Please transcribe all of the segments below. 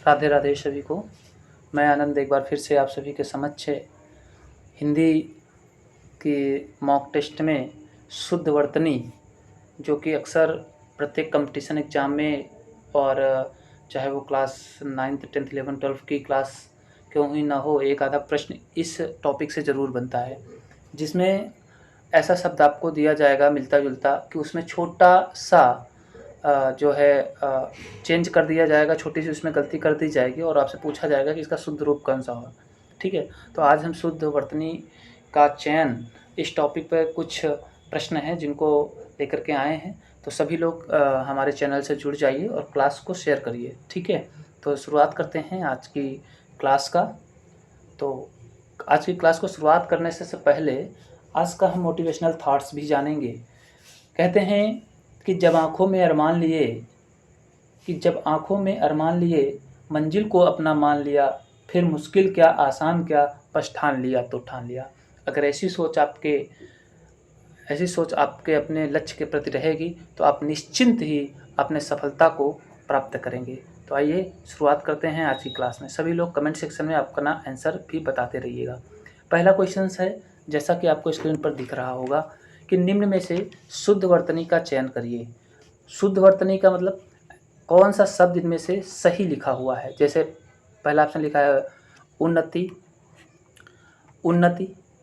राधे राधे सभी को। मैं आनंद एक बार फिर से आप सभी के समक्ष हिंदी की मॉक टेस्ट में शुद्ध वर्तनी, जो कि अक्सर प्रत्येक कंपटीशन एग्ज़ाम में और चाहे वो class 9th 10th 11th 12th की क्लास क्यों ही ना हो, एक आधा प्रश्न इस टॉपिक से ज़रूर बनता है, जिसमें ऐसा शब्द आपको दिया जाएगा मिलता जुलता कि उसमें छोटा सा जो है चेंज कर दिया जाएगा, छोटी सी उसमें गलती कर दी जाएगी और आपसे पूछा जाएगा कि इसका शुद्ध रूप कौन सा होगा। ठीक है, तो आज हम शुद्ध वर्तनी का चयन इस टॉपिक पर कुछ प्रश्न हैं जिनको लेकर के आए हैं। तो सभी लोग हमारे चैनल से जुड़ जाइए और क्लास को शेयर करिए। ठीक है, तो शुरुआत करते हैं आज की क्लास का। तो आज की क्लास को शुरुआत करने से पहले आज का हम मोटिवेशनल थॉट्स भी जानेंगे। कहते हैं कि जब आँखों में अरमान लिए मंजिल को अपना मान लिया, फिर मुश्किल क्या आसान क्या पछतान लिया तो ठान लिया। अगर ऐसी सोच आपके अपने लक्ष्य के प्रति रहेगी तो आप निश्चिंत ही अपने सफलता को प्राप्त करेंगे। तो आइए शुरुआत करते हैं आज की क्लास में। सभी लोग कमेंट सेक्शन में अपना आंसर भी बताते रहिएगा। पहला क्वेश्चन है, जैसा कि आपको स्क्रीन पर दिख रहा होगा, कि निम्न में से शुद्ध वर्तनी का चयन करिए। शुद्ध वर्तनी का मतलब कौन सा शब्द इनमें से सही लिखा हुआ है। जैसे पहला ऑप्शन लिखा है उन्नति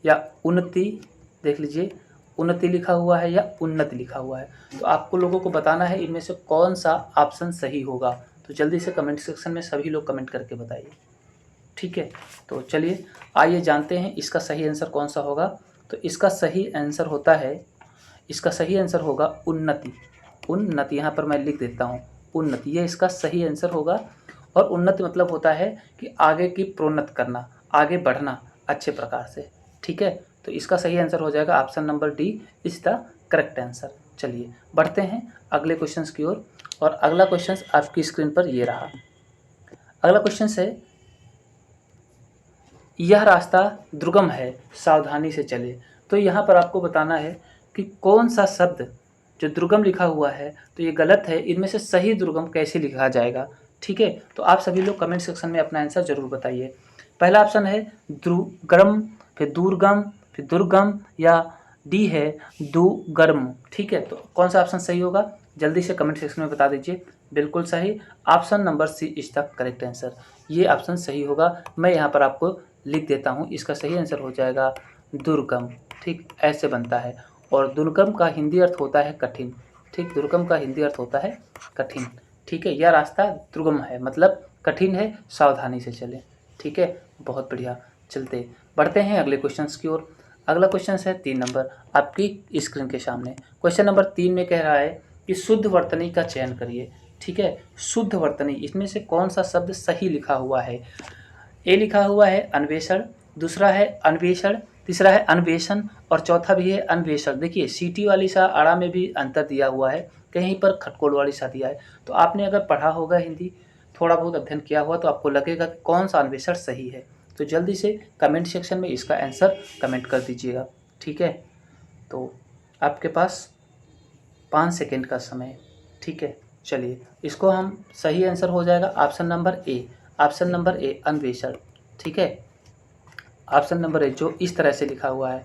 या उन्नति, देख लीजिए उन्नति लिखा हुआ है या उन्नति लिखा हुआ है। तो आपको लोगों को बताना है इनमें से कौन सा ऑप्शन सही होगा। तो जल्दी से कमेंट सेक्शन में सभी लोग कमेंट करके बताइए। ठीक है, तो चलिए आइए जानते हैं इसका सही आंसर कौन सा होगा। तो इसका सही आंसर होगा उन्नति। उन्नति यहाँ पर मैं लिख देता हूँ, उन्नति, ये इसका सही आंसर होगा। और उन्नति मतलब होता है कि आगे की प्रोन्नत करना, आगे बढ़ना अच्छे प्रकार से। ठीक है, तो इसका सही आंसर हो जाएगा option number D is the correct answer. चलिए बढ़ते हैं अगले क्वेश्चन की ओर। और अगला क्वेश्चन आपकी स्क्रीन पर ये रहा। अगला क्वेश्चन है, यह रास्ता दुर्गम है सावधानी से चले। तो यहाँ पर आपको बताना है कि कौन सा शब्द जो दुर्गम लिखा हुआ है तो ये गलत है, इनमें से सही दुर्गम कैसे लिखा जाएगा। ठीक है, तो आप सभी लोग कमेंट सेक्शन में अपना आंसर जरूर बताइए। पहला ऑप्शन है दुर्गम, फिर दूरगम, फिर दुर्गम, या डी है दुगर्म। ठीक है, तो कौन सा ऑप्शन सही होगा जल्दी से कमेंट सेक्शन में बता दीजिए। बिल्कुल सही, option number C is the correct answer. ये ऑप्शन सही होगा। मैं यहाँ पर आपको लिख देता हूँ, इसका सही आंसर हो जाएगा दुर्गम। ठीक, ऐसे बनता है। और दुर्गम का हिंदी अर्थ होता है कठिन। ठीक, दुर्गम का हिंदी अर्थ होता है कठिन। ठीक है, यह रास्ता दुर्गम है मतलब कठिन है, सावधानी से चलें। ठीक है, बहुत बढ़िया। चलते बढ़ते हैं अगले क्वेश्चन की ओर। अगला क्वेश्चन है 3 नंबर आपकी स्क्रीन के सामने। क्वेश्चन नंबर 3 में कह रहा है कि शुद्ध वर्तनी का चयन करिए। ठीक है, शुद्ध वर्तनी, इसमें से कौन सा शब्द सही लिखा हुआ है। ए लिखा हुआ है अन्वेषण, दूसरा है अन्वेषण, तीसरा है अन्वेषण और चौथा भी है अन्वेषण। देखिए सीटी वाली सा आड़ा में भी अंतर दिया हुआ है, कहीं पर खटकोल वाली सा दिया है। तो आपने अगर पढ़ा होगा हिंदी, थोड़ा बहुत अध्ययन किया हुआ, तो आपको लगेगा कि कौन सा अन्वेषण सही है। तो जल्दी से कमेंट सेक्शन में इसका आंसर कमेंट कर दीजिएगा। ठीक है, तो आपके पास 5 सेकेंड का समय। ठीक है, चलिए इसको हम सही आंसर हो जाएगा option number A. Option number A अन्वेषण। ठीक है, ऑप्शन नंबर ए जो इस तरह से लिखा हुआ है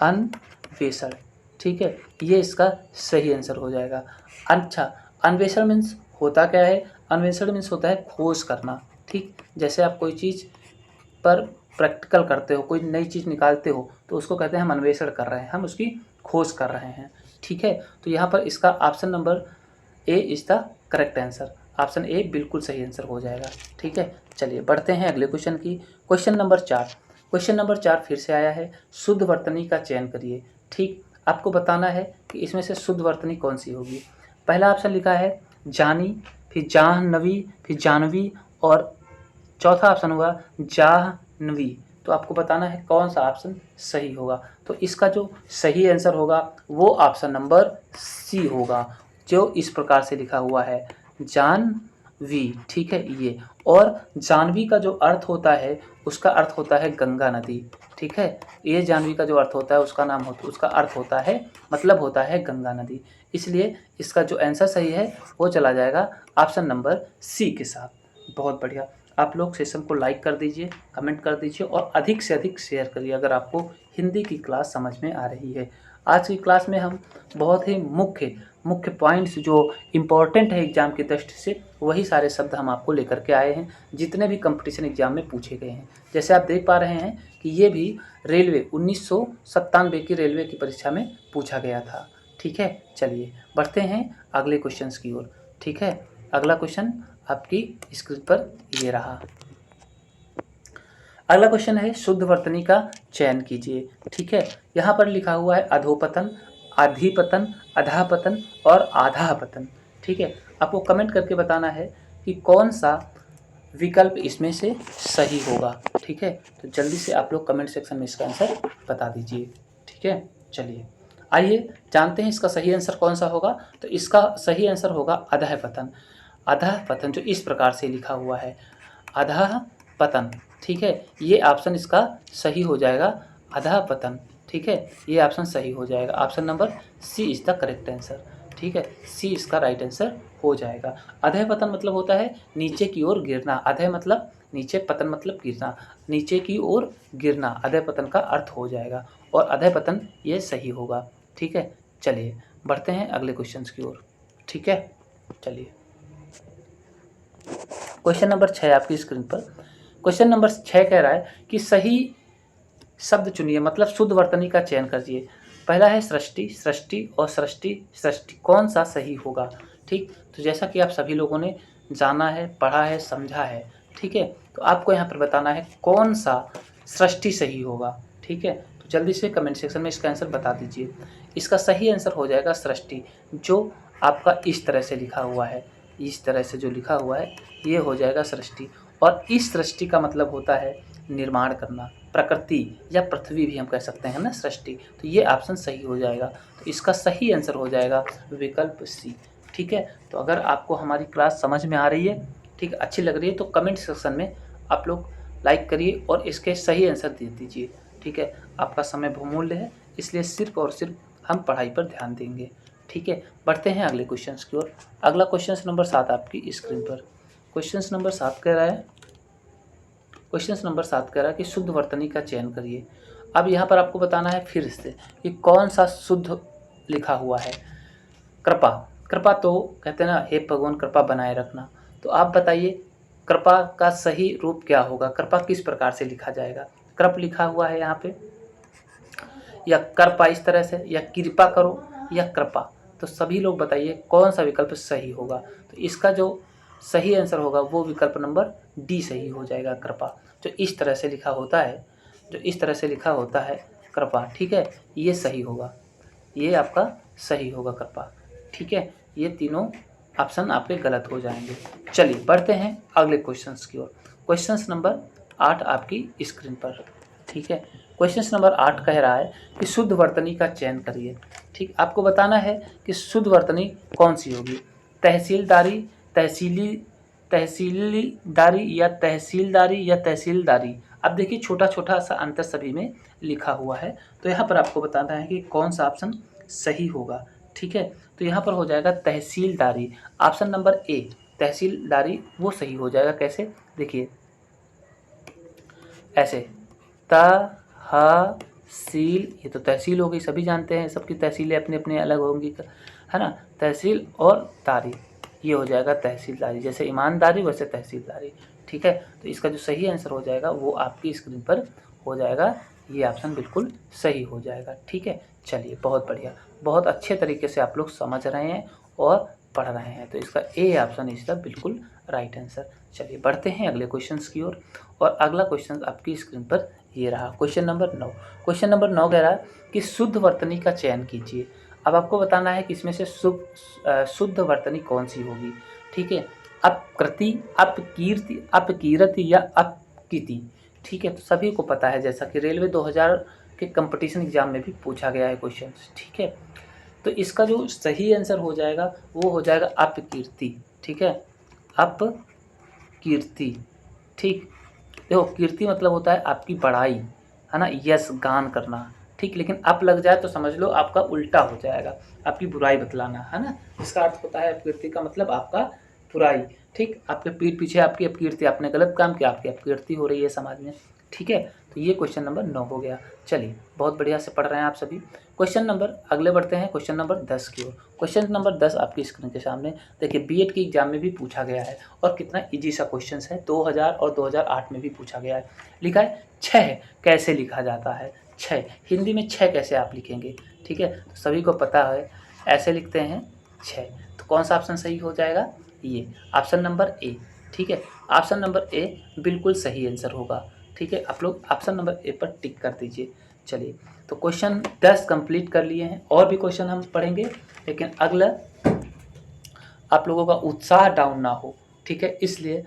अन्वेषण। ठीक है, ये इसका सही आंसर हो जाएगा। अच्छा, अन्वेषण मीन्स होता क्या है। अन्वेषण मीन्स होता है खोज करना। ठीक, जैसे आप कोई चीज़ पर प्रैक्टिकल करते हो, कोई नई चीज़ निकालते हो, तो उसको कहते हैं हम अन्वेषण कर रहे हैं, हम उसकी खोज कर रहे हैं। ठीक है, तो यहाँ पर इसका option number A is the correct answer. Option A बिल्कुल सही आंसर हो जाएगा। ठीक है, चलिए बढ़ते हैं अगले क्वेश्चन की। Question number 4। क्वेश्चन नंबर 4 फिर से आया है, शुद्ध वर्तनी का चयन करिए। ठीक, आपको बताना है कि इसमें से शुद्ध वर्तनी कौन सी होगी। पहला ऑप्शन लिखा है जानी, फिर जाह्नवी, फिर जानवी और चौथा ऑप्शन हुआ जाह्नवी। तो आपको बताना है कौन सा ऑप्शन सही होगा। तो इसका जो सही आंसर होगा वो ऑप्शन नंबर सी होगा, जो इस प्रकार से लिखा हुआ है जानवी। ठीक है, ये और जानवी का जो अर्थ होता है उसका अर्थ होता है गंगा नदी। ठीक है, ये जानवी का जो अर्थ होता है उसका अर्थ होता है मतलब होता है गंगा नदी। इसलिए इसका जो आंसर सही है वो चला जाएगा ऑप्शन नंबर सी के साथ। बहुत बढ़िया। आप लोग सेशन को लाइक कर दीजिए, कमेंट कर दीजिए और अधिक से अधिक शेयर करिए अगर आपको हिंदी की क्लास समझ में आ रही है। आज की क्लास में हम बहुत ही मुख्य मुख्य पॉइंट्स जो इम्पोर्टेंट है एग्ज़ाम की दृष्टि से, वही सारे शब्द हम आपको लेकर के आए हैं जितने भी कंपटीशन एग्ज़ाम में पूछे गए हैं। जैसे आप देख पा रहे हैं कि ये भी रेलवे 1997 की रेलवे की परीक्षा में पूछा गया था। ठीक है, चलिए बढ़ते हैं अगले क्वेश्चंस की ओर। ठीक है, अगला क्वेश्चन आपकी स्क्रीन पर ये रहा। अगला क्वेश्चन है शुद्ध वर्तनी का चयन कीजिए। ठीक है, यहाँ पर लिखा हुआ है अधोपतन, अधिपतन, अधापतन और आधापतन। ठीक है, आपको कमेंट करके बताना है कि कौन सा विकल्प इसमें से सही होगा। ठीक है, तो जल्दी से आप लोग कमेंट सेक्शन में इसका आंसर बता दीजिए। ठीक है, चलिए आइए जानते हैं इसका सही आंसर कौन सा होगा। तो इसका सही आंसर होगा अधः पतन। अधः पतन जो इस प्रकार से लिखा हुआ है, अधः पतन। ठीक है, ये ऑप्शन इसका सही हो जाएगा, अधः पतन। ठीक है, ये ऑप्शन सही हो जाएगा। Option number C is the correct answer. ठीक है, सी इसका राइट आंसर हो जाएगा। अधः पतन मतलब होता है नीचे की ओर गिरना। अधः मतलब नीचे, पतन मतलब गिरना, नीचे की ओर गिरना अधः पतन का अर्थ हो जाएगा और अधः पतन ये सही होगा। ठीक है, चलिए बढ़ते हैं अगले क्वेश्चंस की ओर। ठीक है, चलिए क्वेश्चन नंबर 6 आपकी स्क्रीन पर। क्वेश्चन नंबर 6 कह रहा है कि सही शब्द चुनिए, मतलब शुद्ध वर्तनी का चयन करिए। पहला है सृष्टि, सृष्टि और सृष्टि, सृष्टि कौन सा सही होगा। ठीक, तो जैसा कि आप सभी लोगों ने जाना है, पढ़ा है, समझा है। ठीक है, तो आपको यहाँ पर बताना है कौन सा सृष्टि सही होगा। ठीक है, तो जल्दी से कमेंट सेक्शन में इसका आंसर बता दीजिए। इसका सही आंसर हो जाएगा सृष्टि, जो आपका इस तरह से लिखा हुआ है। इस तरह से जो लिखा हुआ है ये हो जाएगा सृष्टि। और इस सृष्टि का मतलब होता है निर्माण करना, प्रकृति या पृथ्वी भी हम कह सकते हैं ना सृष्टि। तो ये ऑप्शन सही हो जाएगा। तो इसका सही आंसर हो जाएगा विकल्प सी। ठीक है, तो अगर आपको हमारी क्लास समझ में आ रही है, ठीक, अच्छी लग रही है, तो कमेंट सेक्शन में आप लोग लाइक करिए और इसके सही आंसर दे दीजिए। ठीक है, आपका समय बहुमूल्य है, इसलिए सिर्फ और सिर्फ हम पढ़ाई पर ध्यान देंगे। ठीक है, बढ़ते हैं अगले क्वेश्चन की ओर। अगला क्वेश्चन नंबर 7 आपकी स्क्रीन पर। क्वेश्चन नंबर 7 कह रहा है, क्वेश्चन नंबर 7 कह रहा है कि शुद्ध वर्तनी का चयन करिए। अब यहाँ पर आपको बताना है फिर से कि कौन सा शुद्ध लिखा हुआ है। कृपा, कृपा तो कहते हैं ना, हे भगवान कृपा बनाए रखना। तो आप बताइए कृपा का सही रूप क्या होगा, कृपा किस प्रकार से लिखा जाएगा। कृप लिखा हुआ है यहाँ पे, या कृपा इस तरह से, या कृपा करो, या कृपा। तो सभी लोग बताइए कौन सा विकल्प सही होगा। तो इसका जो सही आंसर होगा वो विकल्प नंबर डी सही हो जाएगा, कृपा। जो इस तरह से लिखा होता है, जो इस तरह से लिखा होता है कृपा, ठीक है, ये सही होगा, ये आपका सही होगा कृपा। ठीक है, ये तीनों ऑप्शन आपके गलत हो जाएंगे। चलिए बढ़ते हैं अगले क्वेश्चंस की ओर। क्वेश्चंस नंबर 8 आपकी स्क्रीन पर। ठीक है, क्वेश्चन नंबर 8 कह रहा है कि शुद्ध वर्तनी का चयन करिए। ठीक, आपको बताना है कि शुद्ध वर्तनी कौन सी होगी, तहसीलदारी, तहसीलदारी या तहसीलदारी या तहसीलदारी। अब देखिए छोटा छोटा सा अंतर सभी में लिखा हुआ है, तो यहाँ पर आपको बताना है कि कौन सा ऑप्शन सही होगा। ठीक है, तो यहाँ पर हो जाएगा तहसीलदारी। ऑप्शन नंबर ए तहसीलदारी वो सही हो जाएगा। कैसे, देखिए ऐसे, तहसील, ये तो तहसील हो गई, सभी जानते हैं, सबकी तहसीलें अपने अपने अलग होंगी, है ना। तहसील और दारी, ये हो जाएगा तहसीलदारी, जैसे ईमानदारी वैसे तहसीलदारी। ठीक है, तो इसका जो सही आंसर हो जाएगा वो आपकी स्क्रीन पर हो जाएगा, ये ऑप्शन बिल्कुल सही हो जाएगा। ठीक है, चलिए बहुत बढ़िया, बहुत अच्छे तरीके से आप लोग समझ रहे हैं और पढ़ रहे हैं, तो इसका ए ऑप्शन इसका बिल्कुल राइट आंसर। चलिए बढ़ते हैं अगले क्वेश्चन की ओर। और अगला क्वेश्चन आपकी स्क्रीन पर ये रहा, क्वेश्चन नंबर 9। क्वेश्चन नंबर 9 कह रहा है कि शुद्ध वर्तनी का चयन कीजिए। अब आपको बताना है कि इसमें से शुद्ध वर्तनी कौन सी होगी। ठीक है, अपकृति, अपकीर्ति, अपकीरति या अपकीति। ठीक है, तो सभी को पता है, जैसा कि रेलवे 2000 के कंपटीशन एग्जाम में भी पूछा गया है क्वेश्चन। ठीक है, तो इसका जो सही आंसर हो जाएगा वो हो जाएगा अपकीर्ति। ठीक है, अपकीर्ति। ठीक, देखो कीर्ति मतलब होता है आपकी बड़ाई, है ना, यश गान करना। ठीक, लेकिन अप लग जाए तो समझ लो आपका उल्टा हो जाएगा, आपकी बुराई बतलाना, है ना। इसका अर्थ होता है अपकीर्ति का मतलब आपका बुराई, ठीक, आपके पीठ पीछे आपकी अपकीर्ति, आपने गलत काम किया, आपकी अपकीर्ति हो रही है समाज में। ठीक है, तो ये क्वेश्चन नंबर 9 हो गया। चलिए, बहुत बढ़िया से पढ़ रहे हैं आप सभी। क्वेश्चन नंबर अगले बढ़ते हैं क्वेश्चन नंबर 10 की ओर। क्वेश्चन नंबर 10 आपकी स्क्रीन के सामने देखिए, बीएड की एग्जाम में भी पूछा गया है और कितना इजी सा क्वेश्चन है, 2000 और 2008 में भी पूछा गया है। लिखा है 6 कैसे लिखा जाता है, 6 हिंदी में 6 कैसे आप लिखेंगे। ठीक है, तो सभी को पता है ऐसे लिखते हैं 6। तो कौन सा ऑप्शन सही हो जाएगा, ये ऑप्शन नंबर ए। ठीक है, ऑप्शन नंबर ए बिल्कुल सही आंसर होगा। ठीक है, आप लोग ऑप्शन नंबर ए पर टिक कर दीजिए। चलिए, तो क्वेश्चन 10 कंप्लीट कर लिए हैं, और भी क्वेश्चन हम पढ़ेंगे, लेकिन अगला आप लोगों का उत्साह डाउन ना हो। ठीक है, इसलिए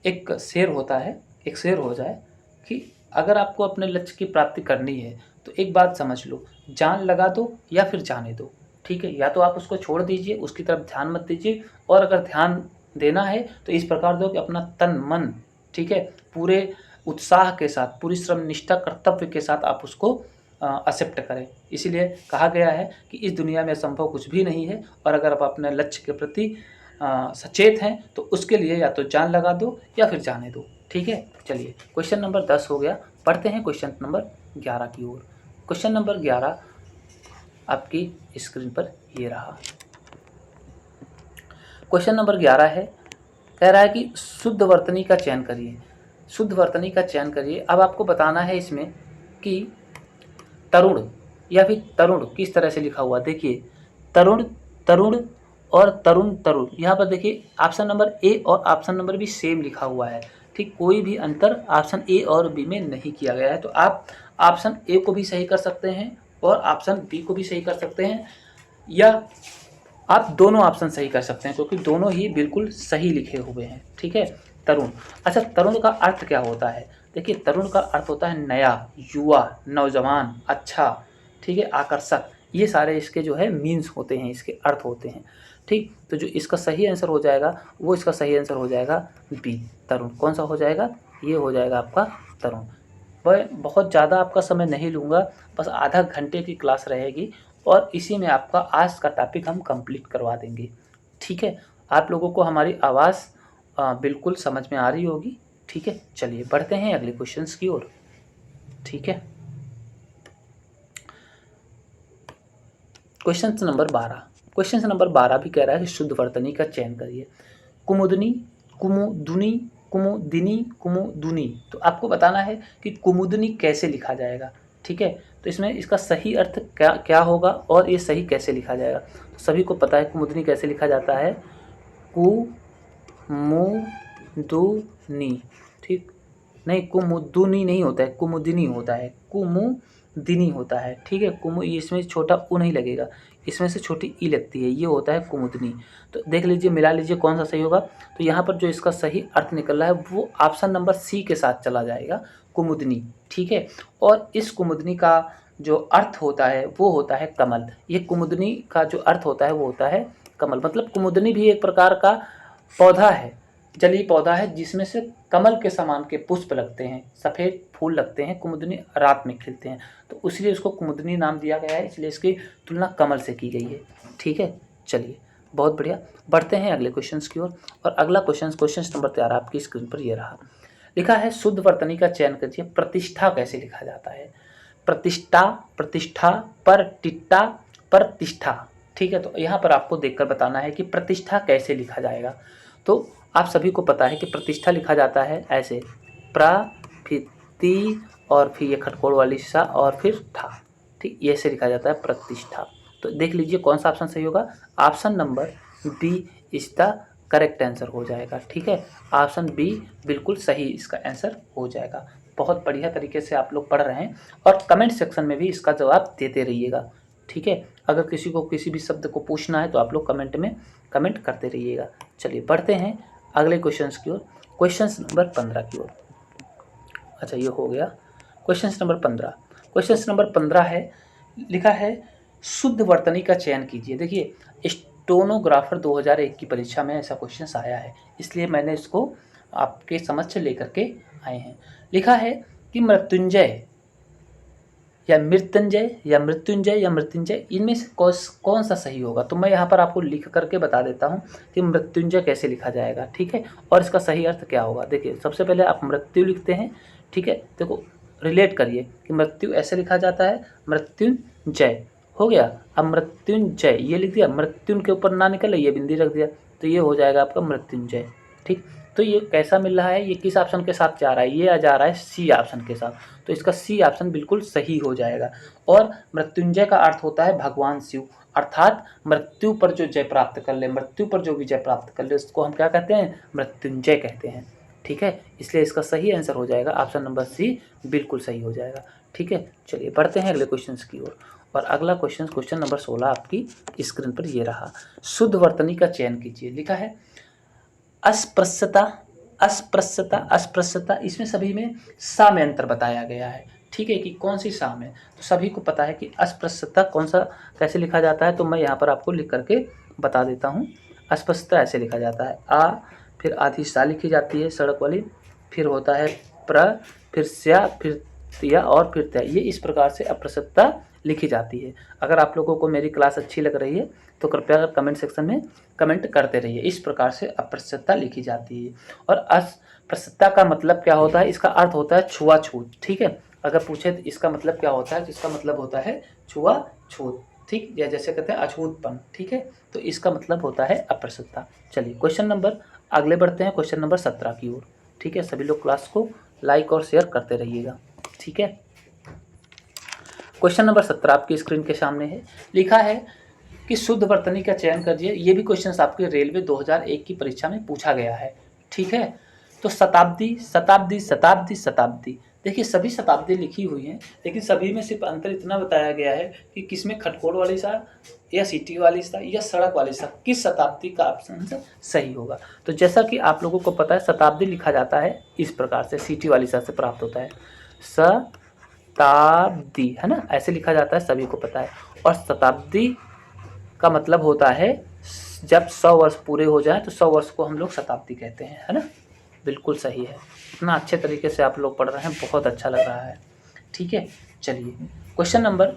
एक शेर होता है, एक शेर हो जाए कि अगर आपको अपने लक्ष्य की प्राप्ति करनी है तो एक बात समझ लो, जान लगा दो या फिर जाने दो। ठीक है, या तो आप उसको छोड़ दीजिए, उसकी तरफ ध्यान मत दीजिए, और अगर ध्यान देना है तो इस प्रकार दो कि अपना तन मन, ठीक है, पूरे उत्साह के साथ, पूरी श्रम निष्ठा कर्तव्य के साथ आप उसको एक्सेप्ट करें। इसीलिए कहा गया है कि इस दुनिया में असंभव कुछ भी नहीं है, और अगर आप अपने लक्ष्य के प्रति सचेत हैं तो उसके लिए या तो जान लगा दो या फिर जाने दो। ठीक है, चलिए, क्वेश्चन नंबर 10 हो गया। पढ़ते हैं क्वेश्चन नंबर 11 की ओर। क्वेश्चन नंबर 11 आपकी स्क्रीन पर ये रहा। क्वेश्चन नंबर 11 है, कह रहा है कि शुद्ध वर्तनी का चयन करिए। शुद्ध वर्तनी का चयन करिए। अब आपको बताना है इसमें कि तरुण या फिर तरुण किस तरह से लिखा हुआ। देखिए, तरुण, तरुण और तरुण, तरुण, यहाँ पर देखिए ऑप्शन नंबर ए और ऑप्शन नंबर बी सेम लिखा हुआ है। ठीक, कोई भी अंतर ऑप्शन ए और बी में नहीं किया गया है। तो आप ऑप्शन ए को भी सही कर सकते हैं और ऑप्शन बी को भी सही कर सकते हैं, या आप दोनों ऑप्शन सही कर सकते हैं, क्योंकि दोनों ही बिल्कुल सही लिखे हुए हैं। ठीक है, तरुण। अच्छा, तरुण का अर्थ क्या होता है। देखिए, तरुण का अर्थ होता है नया, युवा, नौजवान, अच्छा, ठीक है, आकर्षक। ये सारे इसके जो है मीन्स होते हैं, इसके अर्थ होते हैं। ठीक, तो जो इसका सही आंसर हो जाएगा वो इसका सही आंसर हो जाएगा बी, तरुण। कौन सा हो जाएगा, ये हो जाएगा आपका तरुण। वह बहुत ज़्यादा आपका समय नहीं लूँगा, बस आधा घंटे की क्लास रहेगी और इसी में आपका आज का टॉपिक हम कंप्लीट करवा देंगे। ठीक है, आप लोगों को हमारी आवाज़ बिल्कुल समझ में आ रही होगी। ठीक है, चलिए बढ़ते हैं अगले क्वेश्चंस की ओर। ठीक है, क्वेश्चन नंबर 12। क्वेश्चन नंबर 12 भी कह रहा है कि शुद्ध वर्तनी का चयन करिए। कुमुदनी, कुमुदुनी, कुमुदिनी, कुमुदुनी। तो आपको बताना है कि कुमुदनी कैसे लिखा जाएगा। ठीक है, तो इसमें इसका सही अर्थ क्या क्या होगा और ये सही कैसे लिखा जाएगा। तो सभी को पता है कुमुदनी कैसे लिखा जाता है, कुमुदुनी। ठीक, नहीं, कुमुदुनी नहीं होता है, कुमुदिनी होता है, कुमुदिनी होता है। ठीक है, कुमु, इसमें छोटा उ नहीं लगेगा, इसमें से छोटी ई लगती है, ये होता है कुमुदनी। तो देख लीजिए, मिला लीजिए कौन सा सही होगा। तो यहाँ पर जो इसका सही अर्थ निकल रहा है वो ऑप्शन नंबर सी के साथ चला जाएगा, कुमुदनी। ठीक है, और इस कुमुदनी का जो अर्थ होता है वो होता है कमल। ये कुमुदनी का जो अर्थ होता है वो होता है कमल। मतलब कुमुदनी भी एक प्रकार का पौधा है, जलीय पौधा है, जिसमें से कमल के समान के पुष्प लगते हैं, सफ़ेद फूल लगते हैं, कुमुदनी रात में खिलते हैं, तो इसलिए इसको कुमुदनी नाम दिया गया है, इसलिए इसकी तुलना कमल से की गई है। ठीक है, चलिए, बहुत बढ़िया, बढ़ते हैं अगले क्वेश्चन की ओर। और अगला क्वेश्चन नंबर 13 आपकी स्क्रीन पर ये रहा। लिखा है शुद्ध वर्तनी का चयन कीजिए। प्रतिष्ठा कैसे लिखा जाता है। प्रतिष्ठा, प्रतिष्ठा, प्रतिष्ठा, प्रतिष्ठा। ठीक है, तो यहाँ पर आपको देखकर बताना है कि प्रतिष्ठा कैसे लिखा जाएगा। तो आप सभी को पता है कि प्रतिष्ठा लिखा जाता है ऐसे, प्रफिति और फिर ये खटकोड़ वाली सा और फिर ठा। ठीक, ये से लिखा जाता है प्रतिष्ठा। तो देख लीजिए कौन सा ऑप्शन सही होगा। Option number B is the correct answer हो जाएगा। ठीक है, ऑप्शन बी बिल्कुल सही इसका आंसर हो जाएगा। बहुत बढ़िया तरीके से आप लोग पढ़ रहे हैं और कमेंट सेक्शन में भी इसका जवाब देते रहिएगा। ठीक है, अगर किसी को किसी भी शब्द को पूछना है तो आप लोग कमेंट में कमेंट करते रहिएगा। चलिए बढ़ते हैं अगले क्वेश्चंस की ओर, क्वेश्चन नंबर 15 की ओर। अच्छा, ये हो गया क्वेश्चन नंबर 15। क्वेश्चन नंबर 15 है, लिखा है शुद्ध वर्तनी का चयन कीजिए। देखिए, स्टेनोग्राफर 2001 की परीक्षा में ऐसा क्वेश्चन आया है, इसलिए मैंने इसको आपके समक्ष लेकर के आए हैं। लिखा है कि मृत्युंजय या मृत्युंजय या मृत्युंजय या मृत्युंजय, इनमें से कौन सा सही होगा? तो मैं यहाँ पर आपको लिख करके बता देता हूँ कि मृत्युंजय कैसे लिखा जाएगा, ठीक है, और इसका सही अर्थ क्या होगा। देखिए, सबसे पहले आप मृत्यु लिखते हैं, ठीक है, देखो रिलेट करिए कि मृत्यु ऐसे लिखा जाता है, मृत्युंजय हो गया। अब मृत्युंजय ये लिख दिया, मृत्युन के ऊपर ना निकले ये बिंदी रख दिया, तो ये हो जाएगा आपका मृत्युंजय, ठीक। तो ये कैसा मिल रहा है, ये किस ऑप्शन के साथ जा रहा है, ये जा रहा है सी ऑप्शन के साथ, तो इसका सी ऑप्शन बिल्कुल सही हो जाएगा। और मृत्युंजय का अर्थ होता है भगवान शिव, अर्थात मृत्यु पर जो जय प्राप्त कर ले, मृत्यु पर जो विजय प्राप्त कर ले, उसको हम क्या कहते हैं, मृत्युंजय कहते हैं, ठीक है। इसलिए इसका सही आंसर हो जाएगा ऑप्शन नंबर सी, बिल्कुल सही हो जाएगा, ठीक है। चलिए बढ़ते हैं अगले क्वेश्चन की ओर। और अगला क्वेश्चन नंबर 16 आपकी स्क्रीन पर ये रहा। शुद्ध वर्तनी का चयन कीजिए। लिखा है अस्पृश्यता, अस्पृश्यता, अस्पृश्यता, इसमें सभी में सा में अंतर बताया गया है, ठीक है, कि कौन सी सा में। तो सभी को पता है कि अस्पृश्यता कौन सा कैसे लिखा जाता है, तो मैं यहाँ पर आपको लिख करके बता देता हूँ। अस्पृश्यता ऐसे लिखा जाता है, आ फिर आधी सा लिखी जाती है सड़क वाली, फिर होता है प्र, फिर स्या, फिर तिया और फिर तय, ये इस प्रकार से अस्पृश्यता लिखी जाती है। अगर आप लोगों को मेरी क्लास अच्छी लग रही है तो कृपया कमेंट सेक्शन में कमेंट करते रहिए। इस प्रकार से अस्पृश्यता लिखी जाती है। और अस्पृश्यता का मतलब क्या होता है, इसका अर्थ होता है छुआछूत, ठीक है। अगर पूछे तो इसका मतलब क्या होता है, तो इसका मतलब होता है छुआछूत, ठीक, या जैसे कहते हैं अछूतपन, ठीक है। तो इसका मतलब होता है अस्पृश्यता। चलिए क्वेश्चन नंबर आगे बढ़ते हैं, क्वेश्चन नंबर 17 की ओर, ठीक है। सभी लोग क्लास को लाइक और शेयर करते रहिएगा, ठीक है। क्वेश्चन नंबर 17 आपकी स्क्रीन के सामने है। लिखा है कि शुद्ध वर्तनी का चयन करिए। ये भी क्वेश्चन आपके रेलवे 2001 की परीक्षा में पूछा गया है, ठीक है। तो शताब्दी, शताब्दी, शताब्दी, शताब्दी, देखिए सभी शताब्दी लिखी हुई हैं, लेकिन सभी में सिर्फ अंतर इतना बताया गया है कि किसमें खटकोड़ वाली सा या सिटी वाली सा या सड़क वाली सा, किस शताब्दी का ऑप्शन सही होगा। तो जैसा कि आप लोगों को पता है, शताब्दी लिखा जाता है इस प्रकार से, सिटी वाली सा से प्राप्त होता है, शताब्दी, है ना, ऐसे लिखा जाता है, सभी को पता है। और शताब्दी का मतलब होता है जब 100 वर्ष पूरे हो जाए तो 100 वर्ष को हम लोग शताब्दी कहते हैं, है ना, बिल्कुल सही है। इतना अच्छे तरीके से आप लोग पढ़ रहे हैं, बहुत अच्छा लग रहा है, ठीक है। चलिए क्वेश्चन नंबर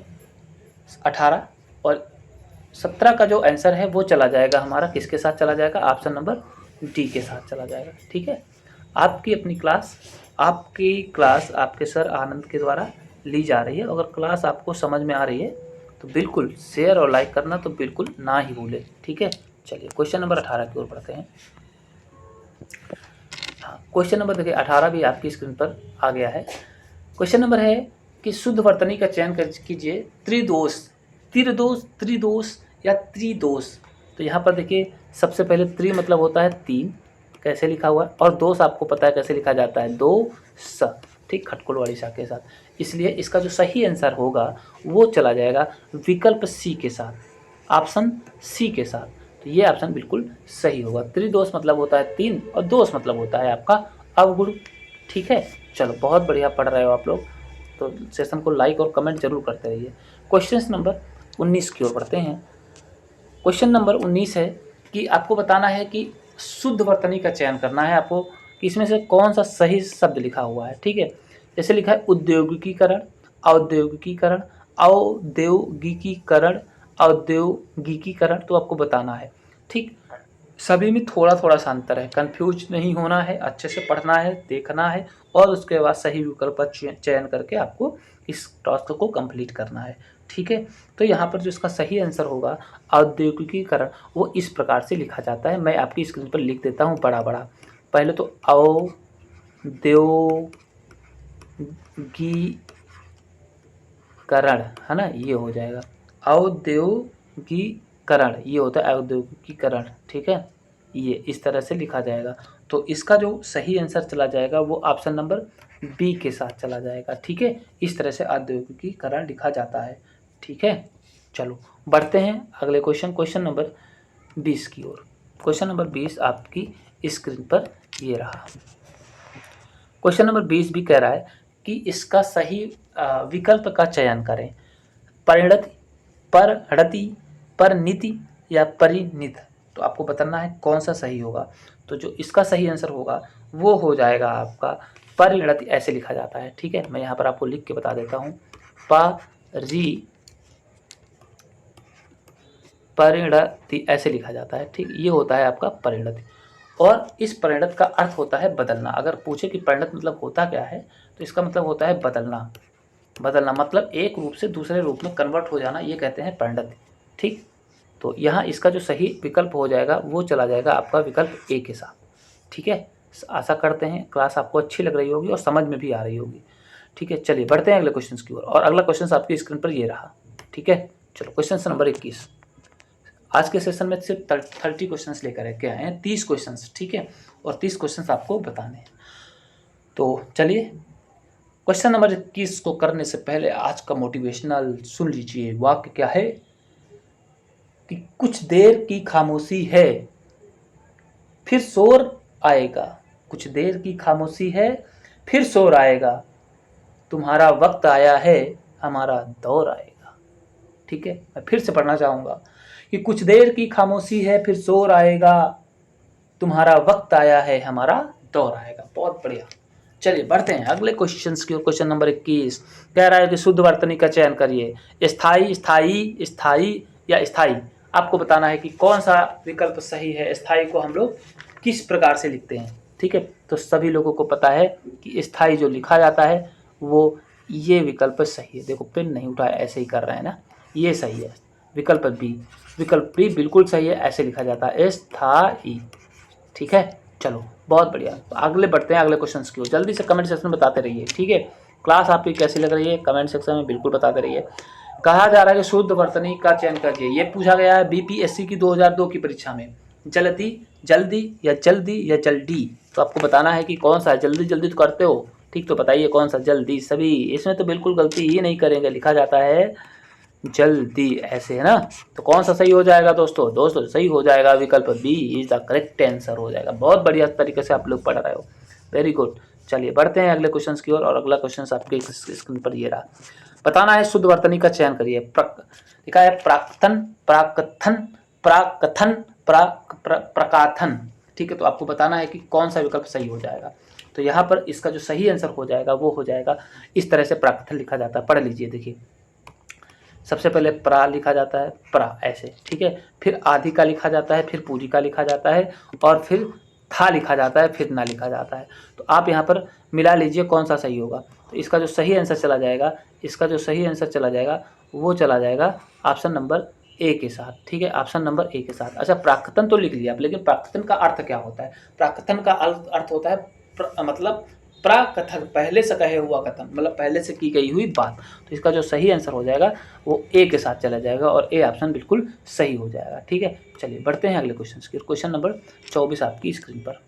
18 और 17 का जो आंसर है वो चला जाएगा हमारा, किसके साथ चला जाएगा, ऑप्शन नंबर डी के साथ चला जाएगा, ठीक है। आपकी अपनी क्लास, आपकी क्लास आपके सर आनंद के द्वारा ली जा रही है। अगर क्लास आपको समझ में आ रही है तो बिल्कुल शेयर और लाइक करना तो बिल्कुल ना ही भूलें, ठीक है। चलिए क्वेश्चन नंबर 18 की ओर बढ़ते हैं। हाँ, क्वेश्चन नंबर देखिए 18 भी आपकी स्क्रीन पर आ गया है। क्वेश्चन नंबर है कि शुद्ध वर्तनी का चयन कीजिए। त्रिदोष, त्रिदोष, त्रिदोष या त्रिदोष। तो यहाँ पर देखिए सबसे पहले त्रि मतलब होता है 3, कैसे लिखा हुआ है, और दोष आपको पता है कैसे लिखा जाता है, 2 स, ठीक, खटकोड़ वाली सा के साथ। इसलिए इसका जो सही आंसर होगा वो चला जाएगा विकल्प सी के साथ, ऑप्शन सी के साथ। तो ये ऑप्शन बिल्कुल सही होगा। त्रिदोष मतलब होता है 3 और दोष मतलब होता है आपका अवगुण, ठीक है। चलो बहुत बढ़िया पढ़ रहे हो आप लोग, तो सेशन को लाइक और कमेंट जरूर करते रहिए। क्वेश्चन नंबर 19 की ओर बढ़ते हैं। क्वेश्चन नंबर 19 है कि आपको बताना है कि शुद्ध वर्तनी का चयन करना है आपको कि इसमें से कौन सा सही शब्द लिखा हुआ है, ठीक है। जैसे लिखा है उद्योगिकीकरण, औद्योगिकीकरण, औद्योगिकीकरण, औद्योगिकीकरण, तो आपको बताना है, ठीक। सभी में थोड़ा थोड़ा सा अंतर है, कंफ्यूज नहीं होना है, अच्छे से पढ़ना है, देखना है और उसके बाद सही विकल्प का चयन करके आपको इस टास्क को कंप्लीट करना है, ठीक है। तो यहाँ पर जो इसका सही आंसर होगा औद्योगिकीकरण, वो इस प्रकार से लिखा जाता है। मैं आपकी स्क्रीन पर लिख देता हूँ बड़ा बड़ा। पहले तो औद्योगिकरण, है ना, ये हो जाएगा औद्योगिकरण, ये होता है औद्योगिकीकरण, ठीक है, ये इस तरह से लिखा जाएगा। तो इसका जो सही आंसर चला जाएगा वो ऑप्शन नंबर बी के साथ चला जाएगा, ठीक है। इस तरह से औद्योगिकीकरण लिखा जाता है, ठीक है। चलो बढ़ते हैं अगले क्वेश्चन नंबर 20 की ओर। क्वेश्चन नंबर 20 आपकी स्क्रीन पर ये रहा। क्वेश्चन नंबर 20 भी कह रहा है कि इसका सही विकल्प का चयन करें। परिणति, परहड़ति, परनीति या परिनित। तो आपको बताना है कौन सा सही होगा। तो जो इसका सही आंसर होगा वो हो जाएगा आपका परिणति, ऐसे लिखा जाता है, ठीक है। मैं यहाँ पर आपको लिख के बता देता हूँ, परिणति ऐसे लिखा जाता है। ठीक, ये होता है आपका परिणति। और इस परिणत का अर्थ होता है बदलना। अगर पूछे कि परिणत मतलब होता क्या है, तो इसका मतलब होता है बदलना। बदलना मतलब एक रूप से दूसरे रूप में कन्वर्ट हो जाना, ये कहते हैं परिणति। ठीक, तो यहाँ इसका जो सही विकल्प हो जाएगा वो चला जाएगा आपका विकल्प ए के साथ। ठीक है, आशा करते हैं क्लास आपको अच्छी लग रही होगी और समझ में भी आ रही होगी। ठीक है, चलिए बढ़ते हैं अगले क्वेश्चन की ओर। और अगला क्वेश्चन आपकी स्क्रीन पर ये रहा। ठीक है, चलो क्वेश्चन नंबर 21। आज के सेशन में सिर्फ 30 क्वेश्चन लेकर के आए हैं, 30 क्वेश्चन। ठीक है, और 30 क्वेश्चन आपको बताने हैं। तो चलिए क्वेश्चन नंबर 21 को करने से पहले आज का मोटिवेशनल सुन लीजिए। वाक्य क्या है कि कुछ देर की खामोशी है फिर शोर आएगा। कुछ देर की खामोशी है फिर शोर आएगा, तुम्हारा वक्त आया है हमारा दौर आएगा। ठीक है, मैं फिर से पढ़ना चाहूँगा कि कुछ देर की खामोशी है फिर शोर आएगा, तुम्हारा वक्त आया है हमारा दौर आएगा। बहुत बढ़िया, चलिए बढ़ते हैं अगले क्वेश्चन की ओर। क्वेश्चन नंबर 21 कह रहा है कि शुद्ध वर्तनी का चयन करिए। स्थाई, स्थाई, स्थाई या स्थाई। आपको बताना है कि कौन सा विकल्प सही है। स्थाई को हम लोग किस प्रकार से लिखते हैं। ठीक है, तो सभी लोगों को पता है कि स्थाई जो लिखा जाता है वो ये विकल्प सही है। देखो पेन नहीं उठाया, ऐसे ही कर रहे हैं ना, ये सही है। विकल्प बी, विकल्प बी बिल्कुल सही है, ऐसे लिखा जाता है स्थाई। ठीक है, चलो बहुत बढ़िया। अगले बढ़ते हैं अगले क्वेश्चन की ओर। जल्दी से कमेंट सेक्शन में बताते रहिए। ठीक है, क्लास आपकी कैसी लग रही है कमेंट सेक्शन में बिल्कुल बताते रहिए। कहा जा रहा है कि शुद्ध वर्तनी का चयन करिए। ये पूछा गया है बीपीएससी की 2002 की परीक्षा में। जल्दी, जल्दी या जल्दी या जल्दी, तो आपको बताना है कि कौन सा है। जल्दी जल्दी तो करते हो, ठीक, तो बताइए कौन सा। जल्दी, सभी इसमें तो बिल्कुल गलती ही नहीं करेंगे, लिखा जाता है जल्दी, ऐसे है ना। तो कौन सा सही हो जाएगा दोस्तों? दोस्तों सही हो जाएगा विकल्प B is the correct answer हो जाएगा। बहुत बढ़िया तरीके से आप लोग पढ़ रहे हो, वेरी गुड। चलिए बढ़ते हैं अगले क्वेश्चन की ओर। और अगला क्वेश्चन आपके स्क्रीन पर ये रहा। बताना है शुद्ध वर्तनी का चयन करिए। लिखा है प्राक्तन, प्राकथन, प्राकथन, प्रकाथन। ठीक है, तो आपको बताना है कि कौन सा विकल्प सही हो जाएगा। तो यहाँ पर इसका जो सही आंसर हो जाएगा वो हो जाएगा इस तरह से प्राकथन लिखा जाता है। पढ़ लीजिए, देखिए सबसे पहले प्रा लिखा जाता है, प्रा ऐसे। ठीक है, फिर आदि का लिखा जाता है, फिर पूरी का लिखा जाता है, और फिर था लिखा जाता है, फिर ना लिखा जाता है। तो आप यहाँ पर मिला लीजिए कौन सा सही होगा। तो इसका जो सही आंसर चला जाएगा, इसका जो सही आंसर चला जाएगा वो चला जाएगा ऑप्शन नंबर ए के साथ। ठीक है, ऑप्शन नंबर ए के साथ। अच्छा, प्राकथन तो लिख लिया आप, लेकिन प्राकथन का अर्थ क्या होता है? प्राकथन का अर्थ होता है मतलब प्राकथन, पहले से कहे हुआ कथन, मतलब पहले से की गई हुई बात। तो इसका जो सही आंसर हो जाएगा वो ए के साथ चला जाएगा, और ए ऑप्शन बिल्कुल सही हो जाएगा। ठीक है, चलिए बढ़ते हैं अगले क्वेश्चन की। क्वेश्चन नंबर 24 आपकी स्क्रीन पर।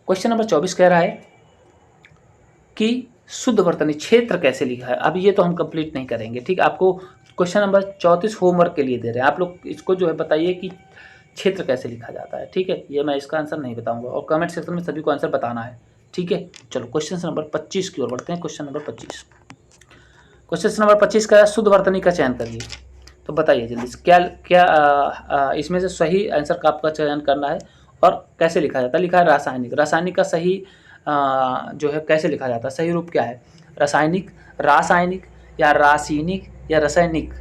क्वेश्चन नंबर 24 कह रहा है कि शुद्ध वर्तनी क्षेत्र कैसे लिखा है। अब ये तो हम कंप्लीट नहीं करेंगे। ठीक, आपको क्वेश्चन नंबर 34 होमवर्क के लिए दे रहे हैं। आप लोग इसको जो है बताइए कि क्षेत्र कैसे लिखा जाता है। ठीक है, ये मैं इसका आंसर नहीं बताऊंगा, और कमेंट सेक्शन में सभी को आंसर बताना है। ठीक है, चलो क्वेश्चन नंबर 25 की ओर बढ़ते हैं। क्वेश्चन नंबर 25, क्वेश्चन नंबर 25 का शुद्ध वर्तनी का चयन करिए। तो बताइए जल्दी से क्या क्या इसमें से सही आंसर का आपका चयन करना है, और कैसे लिखा जाता है। लिखा है रासायनिक। रासायनिक का सही जो है कैसे लिखा जाता है, सही रूप क्या है? रासायनिक, रासायनिक या रासायनिक या रासायनिक।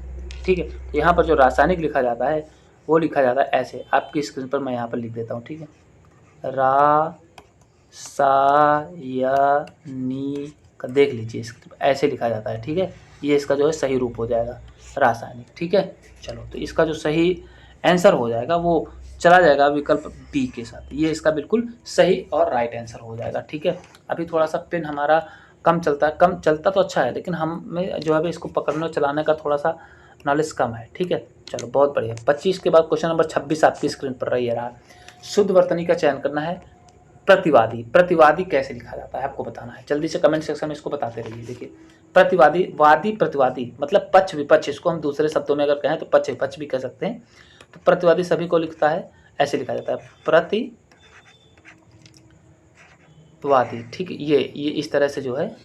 ठीक है, यहाँ पर जो रासायनिक लिखा जाता है वो लिखा जाता है ऐसे। आपकी स्क्रीन पर मैं यहाँ पर लिख देता हूँ। ठीक है, रासायनिक, देख लीजिए ऐसे लिखा जाता है। ठीक है, ये इसका जो है सही रूप हो जाएगा रासायनिक। ठीक है, चलो तो इसका जो सही आंसर हो जाएगा वो चला जाएगा विकल्प बी के साथ। ये इसका बिल्कुल सही और राइट आंसर हो जाएगा। ठीक है, अभी थोड़ा सा पेन हमारा कम चलता है, कम चलता तो अच्छा है, लेकिन हमें जो है इसको पकड़ने और चलाने का थोड़ा सा नॉलेज कम है। ठीक है, चलो बहुत बढ़िया। 25 के बाद क्वेश्चन नंबर 26 आपकी स्क्रीन पर रही रहा। शुद्ध वर्तनी का चयन करना है। प्रतिवादी, प्रतिवादी कैसे लिखा जाता है आपको बताना है। जल्दी से कमेंट सेक्शन में इसको बताते रहिए। देखिए प्रतिवादी, वादी प्रतिवादी मतलब पक्ष विपक्ष, इसको हम दूसरे शब्दों में अगर कहें तो पक्ष विपक्ष भी कह सकते हैं। तो प्रतिवादी सभी को लिखता है, ऐसे लिखा जाता है प्रतिवादी। ठीक, ये इस तरह से जो है,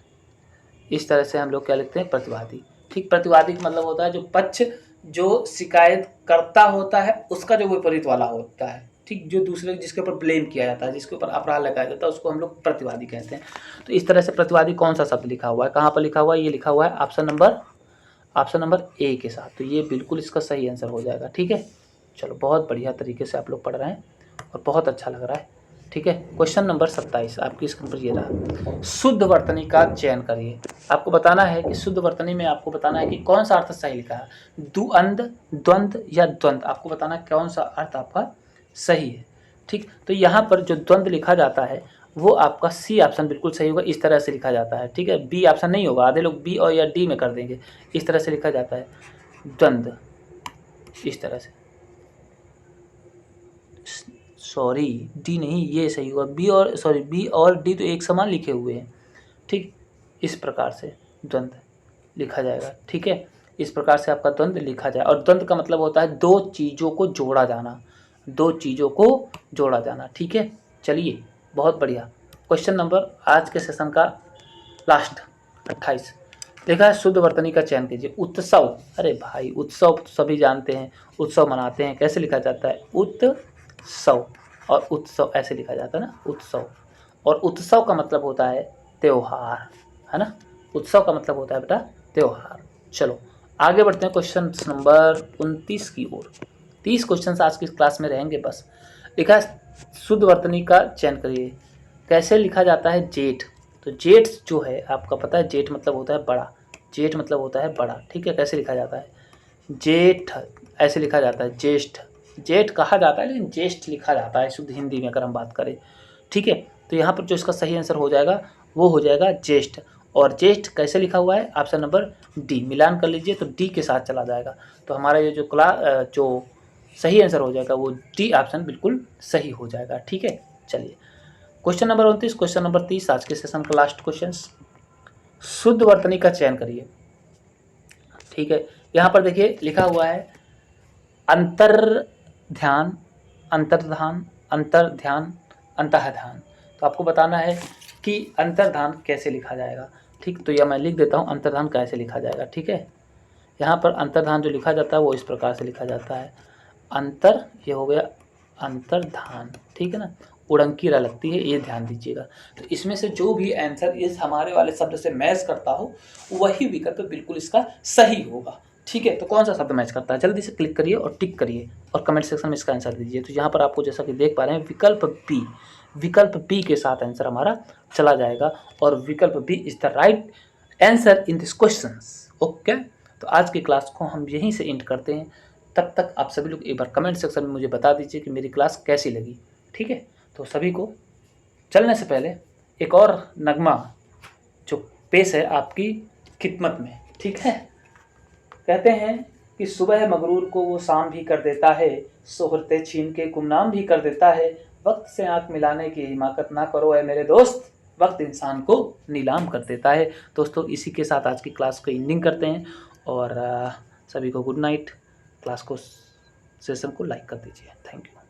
इस तरह से हम लोग क्या लिखते हैं, प्रतिवादी। ठीक, प्रतिवादी का मतलब होता है जो पक्ष, जो शिकायत करता होता है उसका जो विपरीत वाला होता है, ठीक, जो दूसरे जिसके ऊपर ब्लेम किया जाता है, जिसके ऊपर अपराध लगाया जाता है, उसको हम लोग प्रतिवादी कहते हैं। तो इस तरह से प्रतिवादी कौन सा शब्द लिखा हुआ है, कहाँ पर लिखा हुआ है, ये लिखा हुआ है ऑप्शन नंबर ए के साथ। तो ये बिल्कुल इसका सही आंसर हो जाएगा। ठीक है, चलो बहुत बढ़िया तरीके से आप लोग पढ़ रहे हैं और बहुत अच्छा लग रहा है। ठीक है, क्वेश्चन नंबर 27 आपकी स्क्रीन पर ये रहा। शुद्ध वर्तनी का चयन करिए। आपको बताना है कि शुद्ध वर्तनी में आपको बताना है कि कौन सा अर्थ सही लिखा है, दुअंद, द्वंद या द्वंद। आपको बताना है कौन सा अर्थ आपका सही है। ठीक, तो यहाँ पर जो द्वंद लिखा जाता है वो आपका सी ऑप्शन बिल्कुल सही होगा। इस तरह से लिखा जाता है। ठीक है, बी ऑप्शन नहीं होगा, आधे लोग बी और या डी में कर देंगे। इस तरह से लिखा जाता है द्वंद, इस तरह से, सॉरी डी नहीं, ये सही होगा, बी और डी तो एक समान लिखे हुए हैं। ठीक, इस प्रकार से द्वंद लिखा जाएगा। ठीक है, इस प्रकार से आपका द्वंद लिखा जाए। और द्वंद का मतलब होता है दो चीज़ों को जोड़ा जाना, दो चीज़ों को जोड़ा जाना। ठीक है, चलिए बहुत बढ़िया। क्वेश्चन नंबर आज के सेशन का लास्ट 28 देखा है, शुद्ध वर्तनी का चयन कीजिए। उत्सव, अरे भाई उत्सव तो सभी जानते हैं, उत्सव मनाते हैं, कैसे लिखा जाता है, उत्सव। और उत्सव ऐसे लिखा जाता है ना, उत्सव। और उत्सव का मतलब होता है त्योहार, है ना, उत्सव का मतलब होता है बेटा त्योहार। चलो आगे बढ़ते हैं क्वेश्चन नंबर 29 की ओर। 30 क्वेश्चन आज की क्लास में रहेंगे बस। लिखा है शुद्ध वर्तनी का चयन करिए। कैसे लिखा जाता है जेठ। तो जेठ जो है आपका पता है, जेठ मतलब होता है बड़ा, जेठ मतलब होता है बड़ा। ठीक है, कैसे लिखा जाता है, जेठ ऐसे लिखा जाता है, ज्येष्ठ। जेठ कहा जाता है लेकिन ज्येष्ठ लिखा जाता है शुद्ध हिंदी में अगर हम बात करें। ठीक है, तो यहाँ पर जो इसका सही आंसर हो जाएगा वो हो जाएगा ज्येष्ठ। और ज्येष्ठ कैसे लिखा हुआ है, ऑप्शन नंबर डी, मिलान कर लीजिए तो डी के साथ चला जाएगा। तो हमारा ये जो सही आंसर हो जाएगा वो डी ऑप्शन बिल्कुल सही हो जाएगा। ठीक है, चलिए क्वेश्चन नंबर 29, क्वेश्चन नंबर 30 आज के सेशन का लास्ट क्वेश्चन। शुद्ध वर्तनी का चयन करिए। ठीक है, यहाँ पर देखिए लिखा हुआ है अंतर ध्यान, अंतर्ध्यान, अंतर्ध्यान, अंतःध्यान। तो आपको बताना है कि अंतर्ध्यान कैसे लिखा जाएगा। ठीक, तो यह मैं लिख देता हूँ अंतर्ध्यान कैसे लिखा जाएगा। ठीक है, यहाँ पर अंतर्ध्यान जो लिखा जाता है वो इस प्रकार से लिखा जाता है, अंतर, ये हो गया अंतर्ध्यान। ठीक है ना, उड़ंकी रा लगती है, ये ध्यान दीजिएगा। तो इसमें से जो भी आंसर इस हमारे वाले शब्द से मैच करता हो वही विकल्प बिल्कुल इसका सही होगा। ठीक है, तो कौन सा शब्द मैच करता है, जल्दी से क्लिक करिए और टिक करिए और कमेंट सेक्शन में इसका आंसर दीजिए। तो यहाँ पर आपको जैसा कि देख पा रहे हैं विकल्प बी के साथ आंसर हमारा चला जाएगा और विकल्प B is the right answer in this question. Okay, तो आज की क्लास को हम यहीं से एंड करते हैं। तब तक आप सभी लोग एक बार कमेंट सेक्शन में मुझे बता दीजिए कि मेरी क्लास कैसी लगी। ठीक है, तो सभी को चलने से पहले एक और नगमा जो पेश है आपकी खिदमत में। ठीक है, कहते हैं कि सुबह मगरूर को वो शाम भी कर देता है, सोहरते छीन के गुमनाम भी कर देता है। वक्त से आंख मिलाने की हिमाकत ना करो ऐ मेरे दोस्त, वक्त इंसान को नीलाम कर देता है। दोस्तों इसी के साथ आज की क्लास को एंडिंग करते हैं और सभी को गुड नाइट। क्लास को सेशन को लाइक कर दीजिए। Thank you.